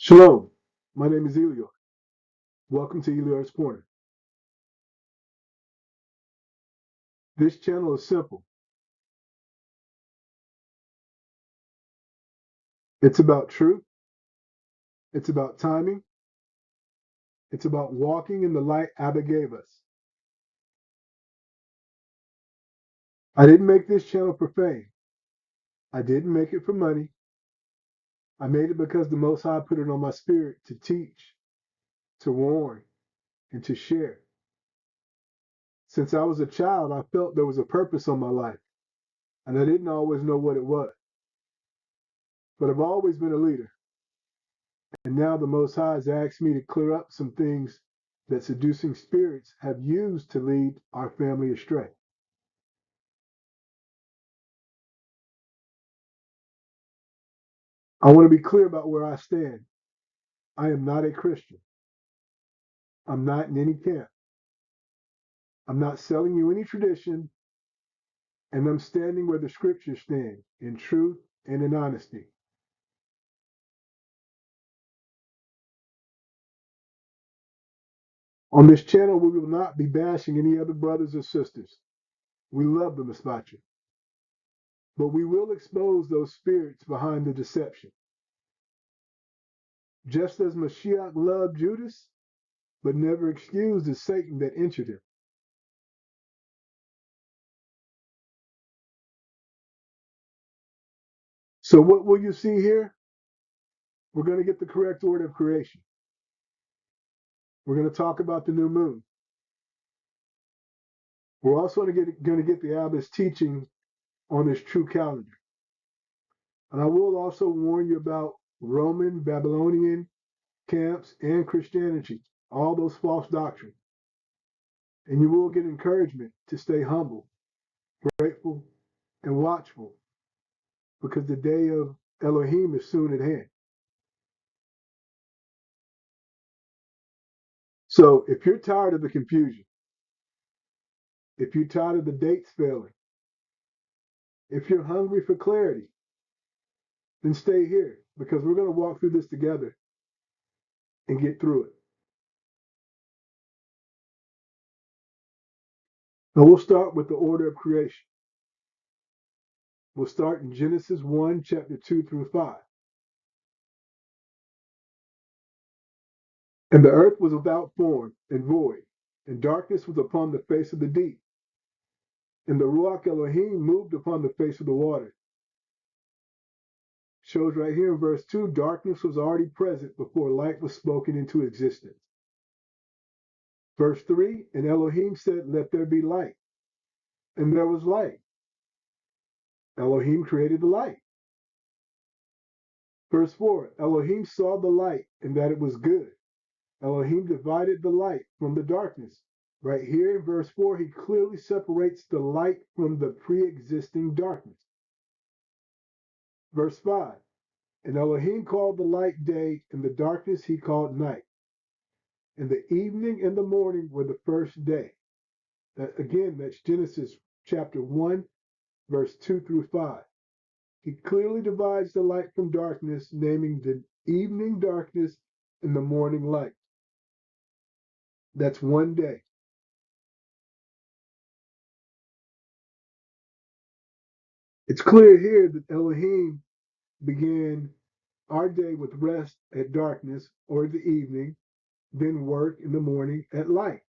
Shalom, my name is Elior. Welcome to Elior's Corner. This channel is simple. It's about truth. It's about timing. It's about walking in the light Abba gave us. I didn't make this channel for fame. I didn't make it for money. I made it because the Most High put it on my spirit to teach, to warn, and to share. Since I was a child, I felt there was a purpose on my life, and I didn't always know what it was. But I've always been a leader. And now the Most High has asked me to clear up some things that seducing spirits have used to lead our family astray. I want to be clear about where I stand. I am not a Christian. I'm not in any camp. I'm not selling you any tradition, and I'm standing where the scriptures stand, in truth and in honesty. On this channel, we will not be bashing any other brothers or sisters. We love the mispachah, but we will expose those spirits behind the deception. Just as Mashiach loved Judas, but never excused the Satan that entered him. So what will you see here? We're going to get the correct order of creation. We're going to talk about the new moon. We're also going to get the Abba's teaching on his true calendar. And I will also warn you about Roman, Babylonian camps and Christianity, all those false doctrines. And you will get encouragement to stay humble, grateful, and watchful, because the day of Elohim is soon at hand. So if you're tired of the confusion, if you're tired of the dates failing, if you're hungry for clarity, then stay here, because we're going to walk through this together and get through it. Now we'll start with the order of creation. We'll start in Genesis 1, chapter 2 through 5. And the earth was without form and void, and darkness was upon the face of the deep. And the Ruach Elohim moved upon the face of the water. Shows right here in verse 2, darkness was already present before light was spoken into existence. Verse 3, and Elohim said, let there be light. And there was light. Elohim created the light. Verse 4, Elohim saw the light and that it was good. Elohim divided the light from the darkness. Right here in verse 4, he clearly separates the light from the pre-existing darkness. Verse 5, and Elohim called the light day, and the darkness he called night. And the evening and the morning were the first day. That's Genesis chapter 1, verse 2 through 5. He clearly divides the light from darkness, naming the evening darkness and the morning light. That's one day. It's clear here that Elohim began our day with rest at darkness or the evening, then work in the morning at light.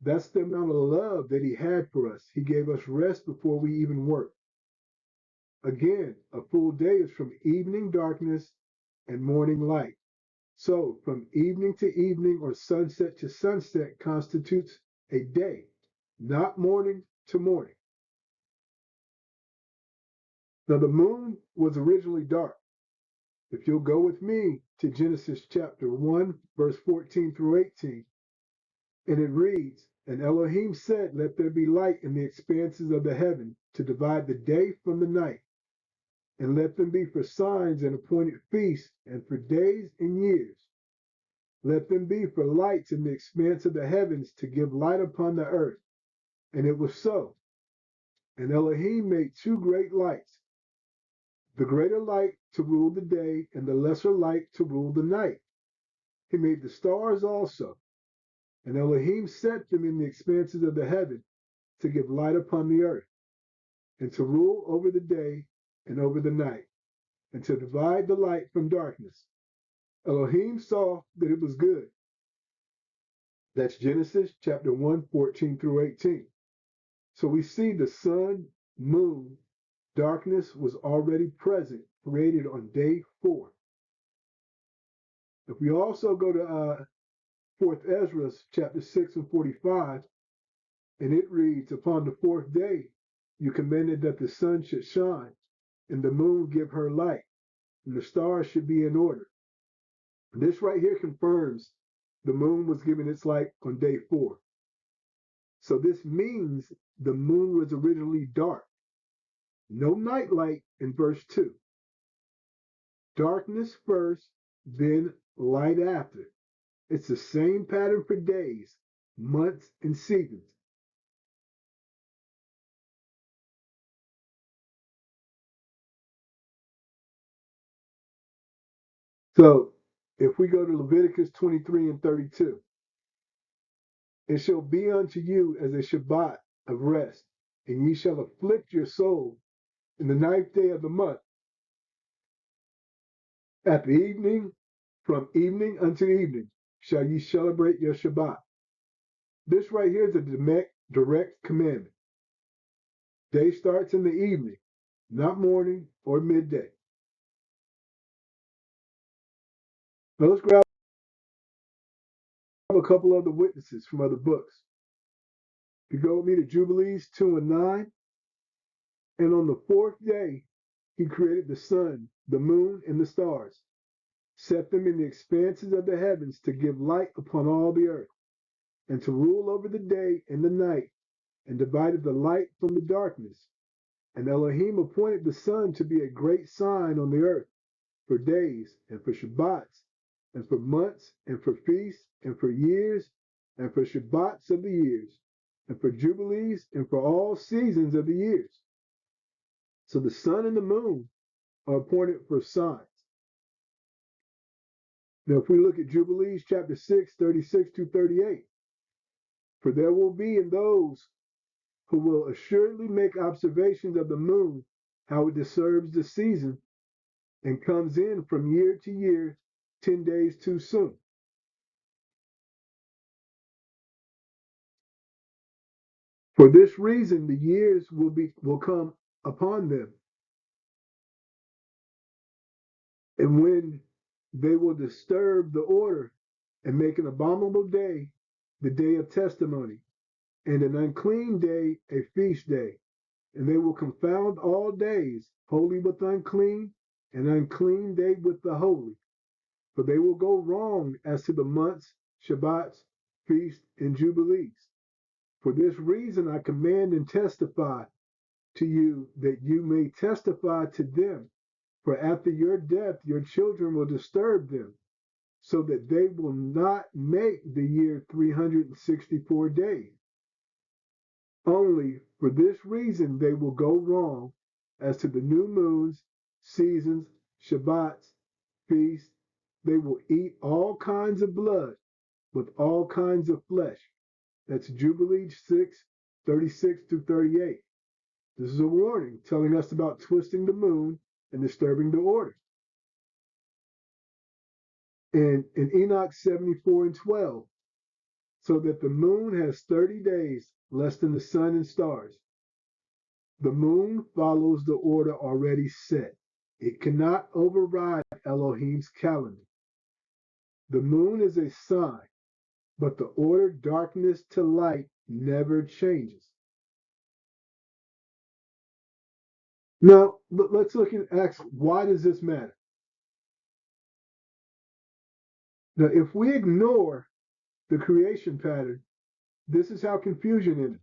That's the amount of love that he had for us. He gave us rest before we even worked. Again, a full day is from evening darkness and morning light. So from evening to evening or sunset to sunset constitutes a day, not morning to morning. Now the moon was originally dark. If you'll go with me to Genesis chapter 1, verse 14 through 18, and it reads, and Elohim said, let there be light in the expanses of the heaven to divide the day from the night, and let them be for signs and appointed feasts, and for days and years. Let them be for lights in the expanse of the heavens to give light upon the earth. And it was so. And Elohim made two great lights, the greater light to rule the day, and the lesser light to rule the night. He made the stars also, and Elohim set them in the expanses of the heaven to give light upon the earth, and to rule over the day and over the night, and to divide the light from darkness. Elohim saw that it was good. That's Genesis chapter 1, 14 through 18. So we see the sun, moon, darkness was already present, created on day 4. If we also go to 4th Ezra chapter 6 and 45, and it reads, upon the 4th day, you commanded that the sun should shine, and the moon give her light, and the stars should be in order. This right here confirms the moon was given its light on day 4. So this means the moon was originally dark. No night light in verse 2. Darkness first, then light after. It's the same pattern for days, months, and seasons. So if we go to Leviticus 23 and 32, it shall be unto you as a Shabbat of rest, and ye shall afflict your soul in the 9th day of the month. At the evening, from evening unto evening, shall ye celebrate your Shabbat. This right here is a direct commandment. Day starts in the evening, not morning or midday. Now let's grab a couple other witnesses from other books. You go with me to Jubilees 2 and 9. And on the 4th day, he created the sun, the moon, and the stars, set them in the expanses of the heavens to give light upon all the earth, and to rule over the day and the night, and divided the light from the darkness. And Elohim appointed the sun to be a great sign on the earth, for days, and for Shabbats, and for months, and for feasts, and for years, and for Shabbats of the years, and for jubilees, and for all seasons of the years. So the sun and the moon are appointed for signs. Now, if we look at Jubilees chapter 6, 36 to 38, for there will be in those who will assuredly make observations of the moon, how it disturbs the season, and comes in from year to year 10 days too soon. For this reason, the years will come upon them, and when they will disturb the order and make an abominable day the day of testimony, and an unclean day a feast day, and they will confound all days, holy with unclean, and unclean day with the holy. For they will go wrong as to the months, Shabbats, feasts, and jubilees. For this reason I command and testify to you, that you may testify to them. For after your death your children will disturb them, so that they will not make the year 364 days. Only for this reason they will go wrong as to the new moons, seasons, Shabbats, feasts. They will eat all kinds of blood with all kinds of flesh. That's Jubilee 6, 36 to 38. This is a warning telling us about twisting the moon and disturbing the order. And in Enoch 74 and 12, so that the moon has 30 days less than the sun and stars. The moon follows the order already set. It cannot override Elohim's calendar. The moon is a sign, but the order darkness to light never changes. Now, let's look and ask, why does this matter? Now, if we ignore the creation pattern, this is how confusion is.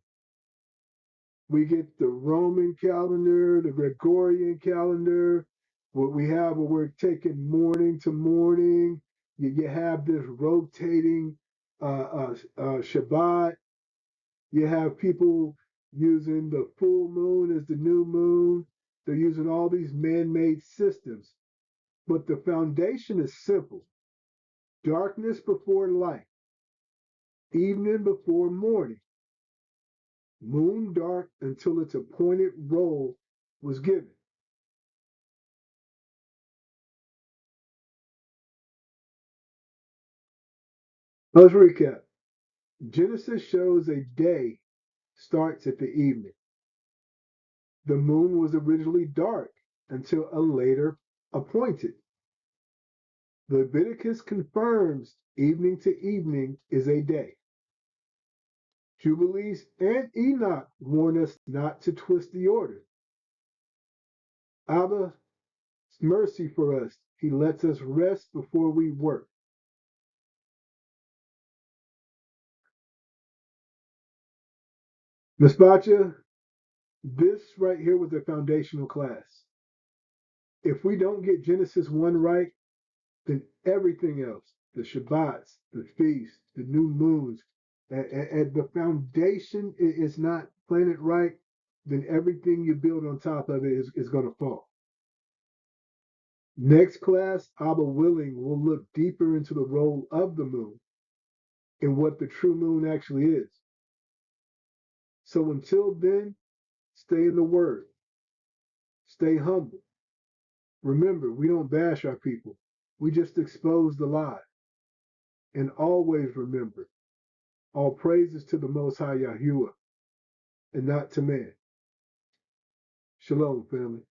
We get the Roman calendar, the Gregorian calendar, what we have where we're taking morning to morning. You have this rotating Shabbat. You have people using the full moon as the new moon. They're using all these man-made systems, but the foundation is simple. Darkness before light, evening before morning, moon dark until its appointed role was given. Let's recap. Genesis shows a day starts at the evening. The moon was originally dark until a later appointed. Leviticus confirms evening to evening is a day. Jubilees and Enoch warn us not to twist the order. Abba's mercy for us. He lets us rest before we work. Mispachah, this right here was a foundational class. If we don't get Genesis 1 right, then everything else, the Shabbats, the feasts, the new moons, and the foundation is not planted right, then everything you build on top of it is going to fall. Next class, Abba willing, we'll look deeper into the role of the moon and what the true moon actually is. So until then, stay in the word, stay humble. Remember, we don't bash our people. We just expose the lie. And always remember, all praises to the Most High Yahuwah and not to man. Shalom, family.